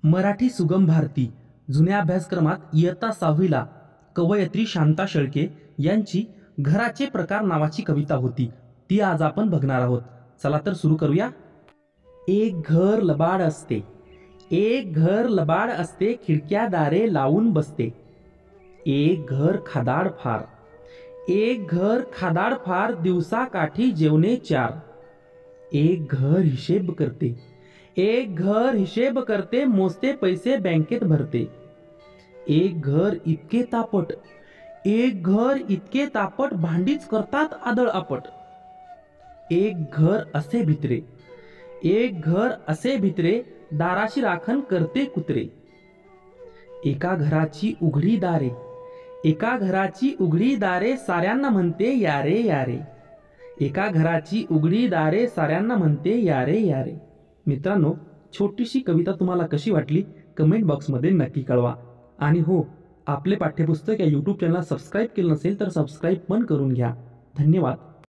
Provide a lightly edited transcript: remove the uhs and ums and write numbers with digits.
मराठी सुगम भारती जुन्या अभ्यासक्रमात इयत्ता 6वीला कवयित्री शांता शेळके यांची घराचे प्रकार नावाची कविता होती. ती आज आपण बघणार आहोत. चला तर सुरू करूया. एक घर लबाड असते, एक घर लबाड असते, खिडक्या दारे लावून बसते. एक घर खादाड फार, एक घर खादाड फार, दिवसा काठी जेवणे चार. एक घर हिशेब करते, एक घर हिशेब करते, मोजते पैसे बँकेत भरते. एक घर इतके तापट, एक घर इतके तापट, भांडीच करतात आदळ आपट. एक घर असे भित्रे, एक घर असे भित्रे, दाराशी राखण करते कुत्रे. एका घराची उघडी दारे, एका घराची उघडी दारे, साऱ्यांना म्हणते यारे यारे. एका घराची उघडी दारे, साऱ्यांना म्हणते यारे यारे. मित्रांनो, छोटीशी कविता तुम्हाला कशी वाटली कमेंट बॉक्समध्ये नक्की कळवा. आणि हो, आपले पाठ्यपुस्तक या यूट्यूब चॅनलला सबस्क्राईब केलं नसेल तर सबस्क्राईब पण करून घ्या. धन्यवाद.